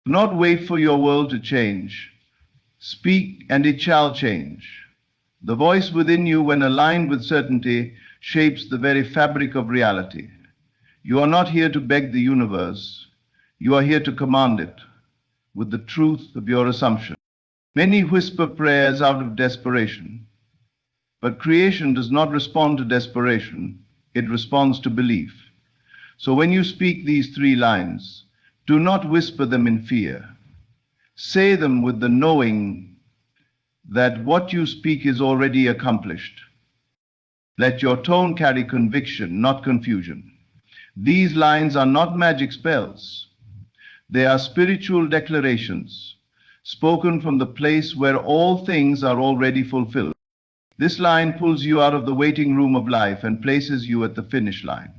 Do not wait for your world to change. Speak, and it shall change. The voice within you, when aligned with certainty, shapes the very fabric of reality. You are not here to beg the universe. You are here to command it with the truth of your assumption. Many whisper prayers out of desperation, but creation does not respond to desperation. It responds to belief. So when you speak these 3 lines, do not whisper them in fear. Say them with the knowing that what you speak is already accomplished. Let your tone carry conviction, not confusion. These lines are not magic spells. They are spiritual declarations, spoken from the place where all things are already fulfilled. This line pulls you out of the waiting room of life and places you at the finish line.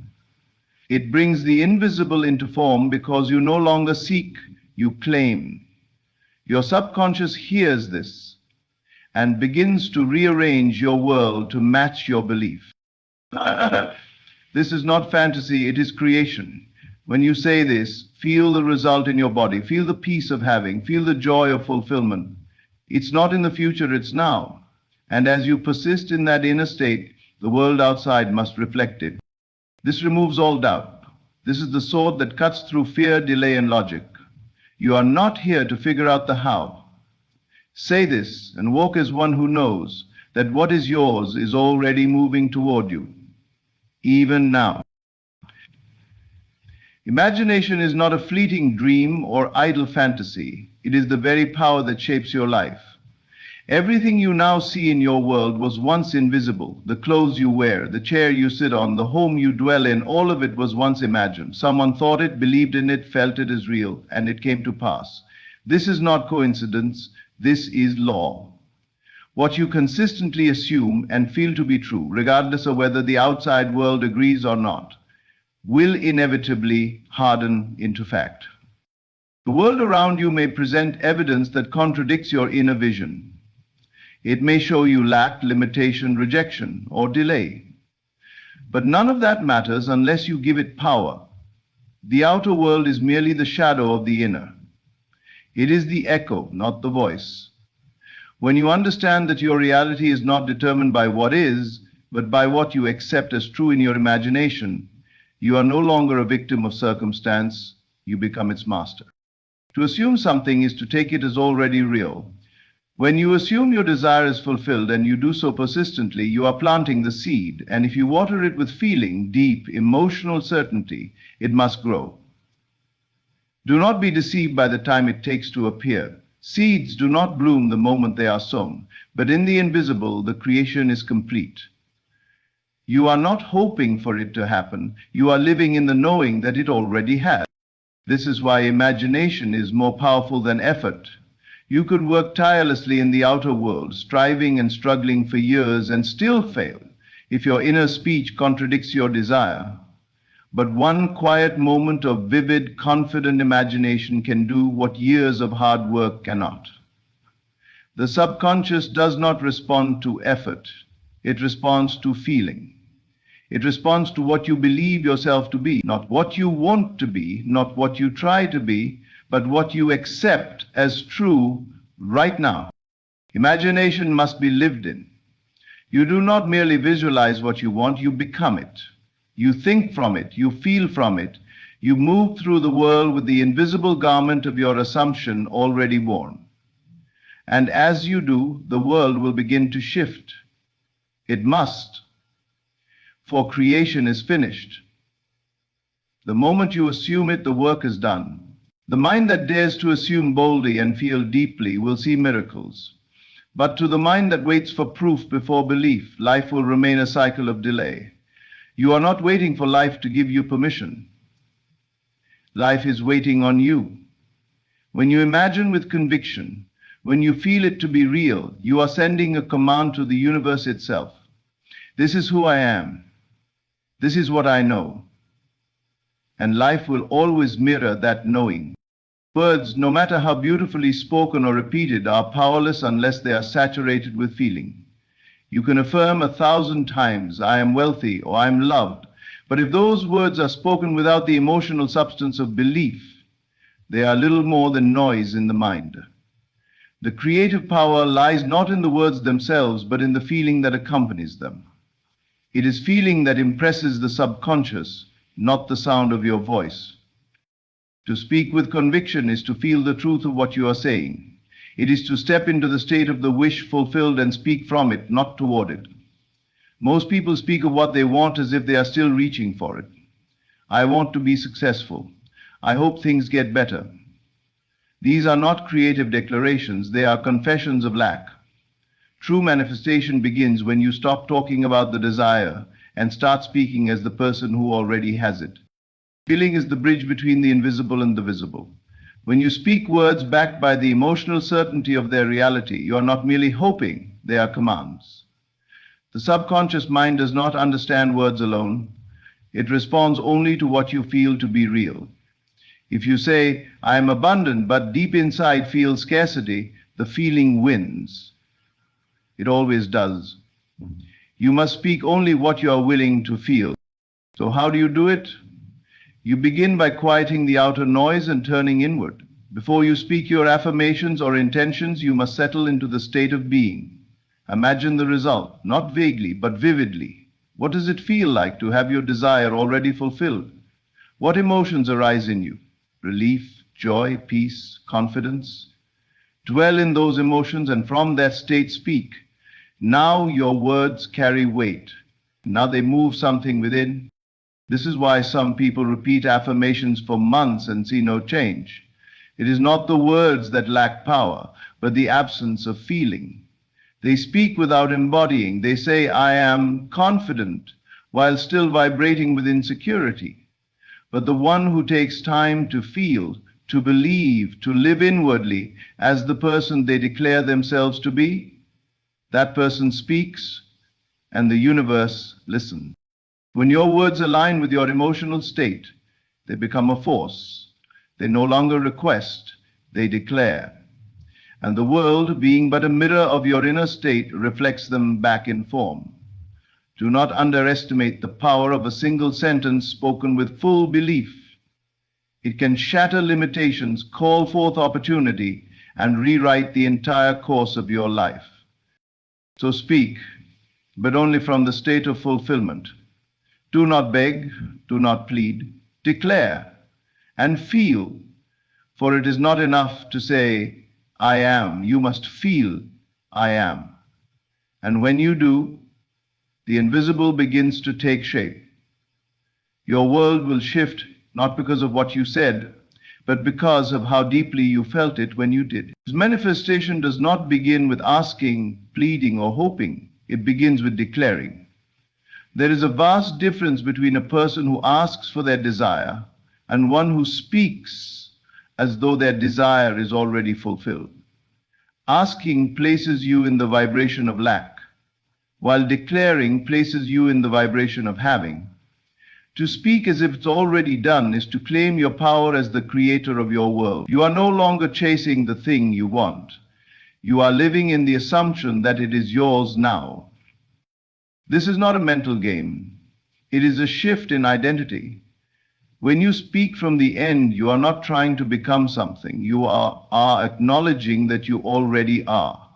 It brings the invisible into form because you no longer seek, you claim. Your subconscious hears this and begins to rearrange your world to match your belief. This is not fantasy, it is creation. When you say this, feel the result in your body, feel the peace of having, feel the joy of fulfillment. It's not in the future, it's now. And as you persist in that inner state, the world outside must reflect it. This removes all doubt. This is the sword that cuts through fear, delay, and logic. You are not here to figure out the how. Say this and walk as one who knows that what is yours is already moving toward you, even now. Imagination is not a fleeting dream or idle fantasy. It is the very power that shapes your life. Everything you now see in your world was once invisible. The clothes you wear, the chair you sit on, the home you dwell in, all of it was once imagined. Someone thought it, believed in it, felt it as real, and it came to pass. This is not coincidence. This is law. What you consistently assume and feel to be true, regardless of whether the outside world agrees or not, will inevitably harden into fact. The world around you may present evidence that contradicts your inner vision. It may show you lack, limitation, rejection, or delay. But none of that matters unless you give it power. The outer world is merely the shadow of the inner. It is the echo, not the voice. When you understand that your reality is not determined by what is, but by what you accept as true in your imagination, you are no longer a victim of circumstance, you become its master. To assume something is to take it as already real. When you assume your desire is fulfilled and you do so persistently, you are planting the seed, and if you water it with feeling, deep, emotional certainty, it must grow. Do not be deceived by the time it takes to appear. Seeds do not bloom the moment they are sown, but in the invisible, the creation is complete. You are not hoping for it to happen. You are living in the knowing that it already has. This is why imagination is more powerful than effort. You could work tirelessly in the outer world, striving and struggling for years, and still fail if your inner speech contradicts your desire. But one quiet moment of vivid, confident imagination can do what years of hard work cannot. The subconscious does not respond to effort. It responds to feeling. It responds to what you believe yourself to be, not what you want to be, not what you try to be, but what you accept as true right now. Imagination must be lived in. You do not merely visualize what you want, you become it. You think from it, you feel from it, you move through the world with the invisible garment of your assumption already worn. And as you do, the world will begin to shift. It must, for creation is finished. The moment you assume it, the work is done. The mind that dares to assume boldly and feel deeply will see miracles. But to the mind that waits for proof before belief, life will remain a cycle of delay. You are not waiting for life to give you permission. Life is waiting on you. When you imagine with conviction, when you feel it to be real, you are sending a command to the universe itself. This is who I am. This is what I know. And life will always mirror that knowing. Words, no matter how beautifully spoken or repeated, are powerless unless they are saturated with feeling. You can affirm 1,000 times, I am wealthy or I am loved, but if those words are spoken without the emotional substance of belief, They are little more than noise in the mind. The creative power lies not in the words themselves, but in the feeling that accompanies them. It is feeling that impresses the subconscious, not the sound of your voice. To speak with conviction is to feel the truth of what you are saying. It is to step into the state of the wish fulfilled and speak from it, not toward it. Most people speak of what they want as if they are still reaching for it. I want to be successful. I hope things get better. These are not creative declarations, they are confessions of lack. True manifestation begins when you stop talking about the desire and start speaking as the person who already has it. Feeling is the bridge between the invisible and the visible. When you speak words backed by the emotional certainty of their reality, you are not merely hoping, they are commands. The subconscious mind does not understand words alone. It responds only to what you feel to be real. If you say, I am abundant, but deep inside feel scarcity, the feeling wins. It always does. You must speak only what you are willing to feel. So how do you do it? You begin by quieting the outer noise and turning inward. Before you speak your affirmations or intentions, you must settle into the state of being. Imagine the result, not vaguely, but vividly. What does it feel like to have your desire already fulfilled? What emotions arise in you? Relief, joy, peace, confidence. Dwell in those emotions and from that state speak. Now your words carry weight. Now they move something within. This is why some people repeat affirmations for months and see no change. It is not the words that lack power, but the absence of feeling. They speak without embodying. They say, I am confident, while still vibrating with insecurity. But the one who takes time to feel, to believe, to live inwardly as the person they declare themselves to be, that person speaks and the universe listens. When your words align with your emotional state, they become a force. They no longer request, they declare. And the world, being but a mirror of your inner state, reflects them back in form. Do not underestimate the power of a single sentence spoken with full belief. It can shatter limitations, call forth opportunity, and rewrite the entire course of your life. So speak, but only from the state of fulfillment. Do not beg, do not plead, declare and feel, for it is not enough to say, I am. You must feel, I am. And when you do, the invisible begins to take shape. Your world will shift not because of what you said, but because of how deeply you felt it when you did. Manifestation does not begin with asking, pleading, or hoping. It begins with declaring. There is a vast difference between a person who asks for their desire and one who speaks as though their desire is already fulfilled. Asking places you in the vibration of lack, while declaring places you in the vibration of having. To speak as if it's already done is to claim your power as the creator of your world. You are no longer chasing the thing you want. You are living in the assumption that it is yours now. This is not a mental game. It is a shift in identity. When you speak from the end, you are not trying to become something. You are acknowledging that you already are.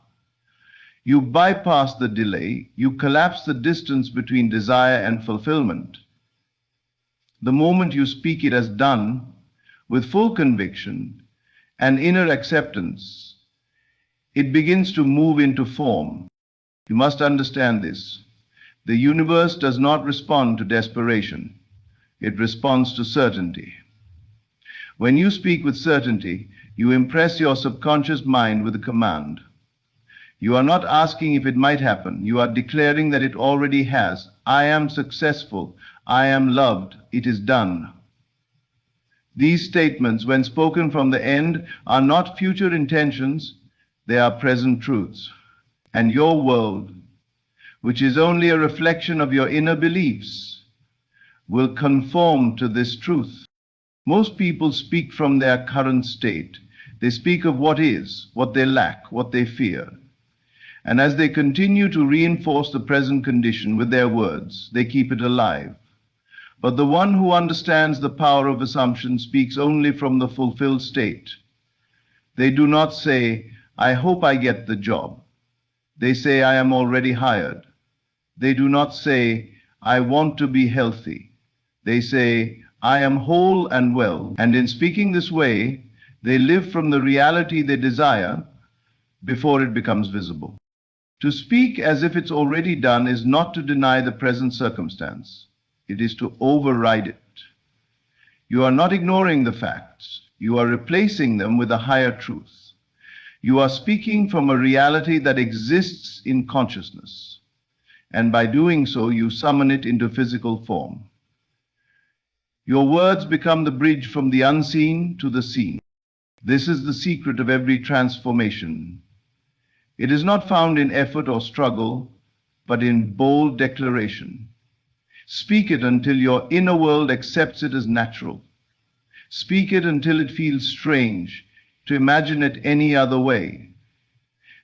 You bypass the delay. You collapse the distance between desire and fulfillment. The moment you speak it as done, with full conviction and inner acceptance, it begins to move into form. You must understand this. The universe does not respond to desperation. It responds to certainty. When you speak with certainty, you impress your subconscious mind with a command. You are not asking if it might happen. You are declaring that it already has. I am successful. I am loved. It is done. These statements, when spoken from the end, are not future intentions. They are present truths. And your world, which is only a reflection of your inner beliefs, will conform to this truth. Most people speak from their current state. They speak of what is, what they lack, what they fear. And as they continue to reinforce the present condition with their words, they keep it alive. But the one who understands the power of assumption speaks only from the fulfilled state. They do not say, I hope I get the job. They say, I am already hired. They do not say, I want to be healthy. They say, I am whole and well. And in speaking this way, they live from the reality they desire before it becomes visible. To speak as if it's already done is not to deny the present circumstance. It is to override it. You are not ignoring the facts. You are replacing them with a higher truth. You are speaking from a reality that exists in consciousness. And by doing so, you summon it into physical form. Your words become the bridge from the unseen to the seen. This is the secret of every transformation. It is not found in effort or struggle, but in bold declaration. Speak it until your inner world accepts it as natural. Speak it until it feels strange to imagine it any other way.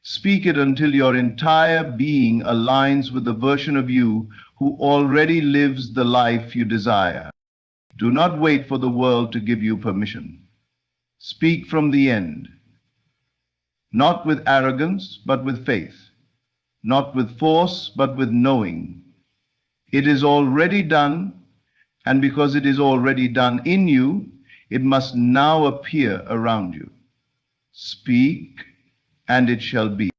Speak it until your entire being aligns with the version of you who already lives the life you desire. Do not wait for the world to give you permission. Speak from the end, not with arrogance, but with faith, not with force, but with knowing. It is already done, and because it is already done in you, it must now appear around you. Speak, and it shall be.